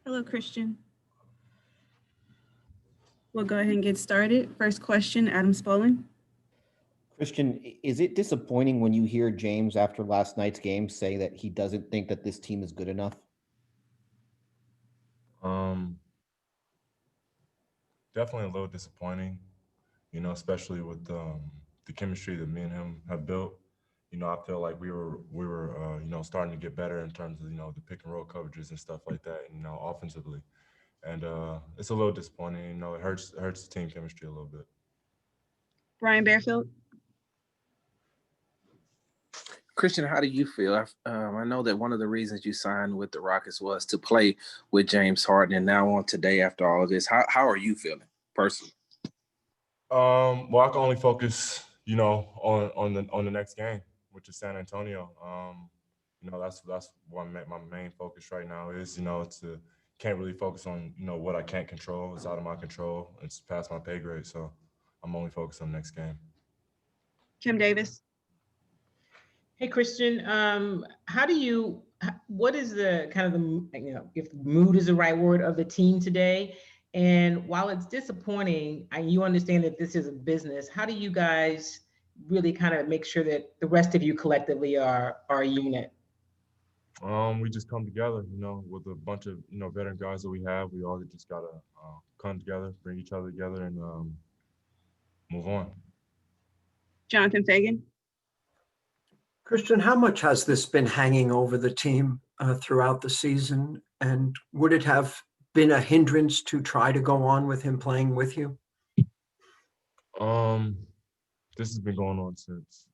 Hello, Christian. We'll go ahead and get started. First question, Adam Spolin. Christian, is it disappointing when you hear James after last night's game say that he doesn't think that this team is good enough? Definitely a little disappointing, especially with the chemistry that me and him have built. I feel like we were starting to get better in terms of, the pick and roll coverages and stuff like that, offensively. And it's a little disappointing. It hurts the team chemistry a little bit. Brian Bearfield. Christian, how do you feel? I know that one of the reasons you signed with the Rockets was to play with James Harden, and now on today after all of this, how are you feeling personally? Well, I can only focus, on the next game, which is San Antonio. That's what my main focus right now is. Can't really focus on what I can't control. It's out of my control. It's past my pay grade, so I'm only focused on the next game. Kim Davis. Hey, Christian, what is the kind of if mood is the right word, of the team today? And while it's disappointing, you understand that this is a business, how do you guys really kind of make sure that the rest of you collectively are a unit? We just come together, with a bunch of, veteran guys that we have. We all just got to come together, bring each other together, and move on. Jonathan Fagan. Christian, how much has this been hanging over the team throughout the season? And would it have been a hindrance to try to go on with him playing with you? This has been going on since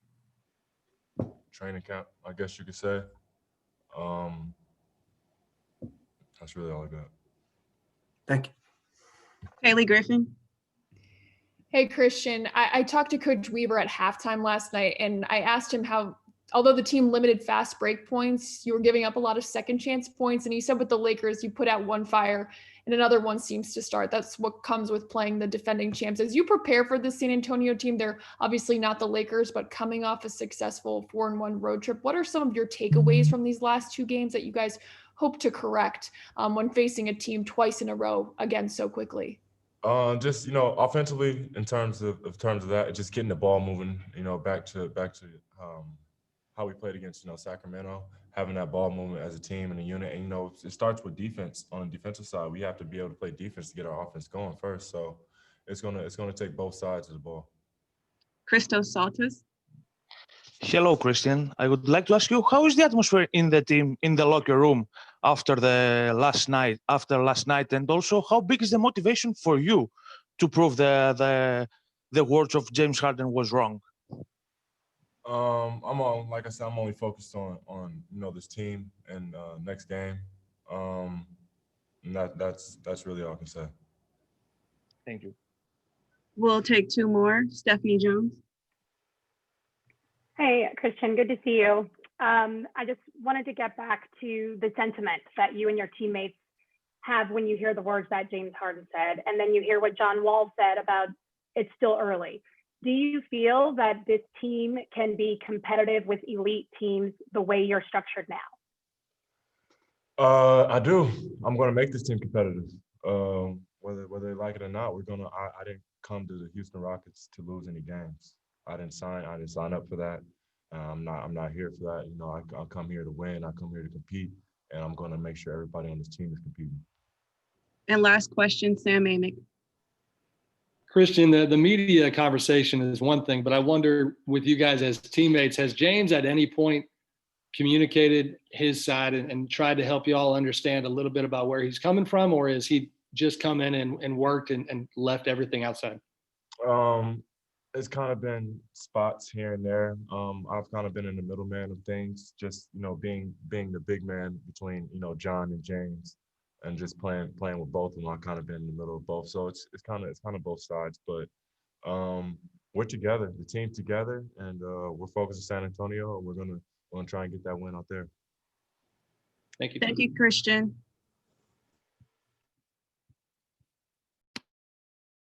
training camp, I guess you could say. That's really all I got. Thank you. Haley Griffin. Hey, Christian, I talked to Coach Weaver at halftime last night, and I asked him how, although the team limited fast break points, you were giving up a lot of second chance points. And he said with the Lakers, you put out one fire and another one seems to start. That's what comes with playing the defending champs. As you prepare for the San Antonio team, they're obviously not the Lakers, but coming off a successful 4-1 road trip, what are some of your takeaways from these last two games that you guys hope to correct when facing a team twice in a row again so quickly? Just offensively, in terms of that, just getting the ball moving. Back to how we played against Sacramento, having that ball movement as a team and a unit. And it starts with defense. On the defensive side, we have to be able to play defense to get our offense going first. So it's gonna take both sides of the ball. Christos Saltis. Hello, Christian. I would like to ask you, how is the atmosphere in the team, in the locker room after last night, and also how big is the motivation for you to prove the words of James Harden was wrong? Like I said, I'm only focused on this team and next game. And that's really all I can say. Thank you. We'll take two more. Stephanie Jones. Hey, Christian, good to see you. I just wanted to get back to the sentiment that you and your teammates have when you hear the words that James Harden said, and then you hear what John Wall said about it's still early. Do you feel that this team can be competitive with elite teams the way you're structured now? I do. I'm going to make this team competitive. Whether they like it or not, I didn't come to the Houston Rockets to lose any games. I didn't sign up for that. I'm not here for that. I'll come here to win. I come here to compete, and I'm going to make sure everybody on this team is competing. And last question, Sam Amick. Christian, the media conversation is one thing, but I wonder with you guys as teammates, has James at any point communicated his side and tried to help you all understand a little bit about where he's coming from, or is he just come in and worked and left everything outside? It's kind of been spots here and there. I've kind of been in the middleman of things, just being the big man between John and James, and just playing with both of them. I've kind of been in the middle of both, so it's kind of both sides. But we're together, the team's together, and we're focused on San Antonio. And we're gonna try and get that win out there. Thank you. Thank you, Christian.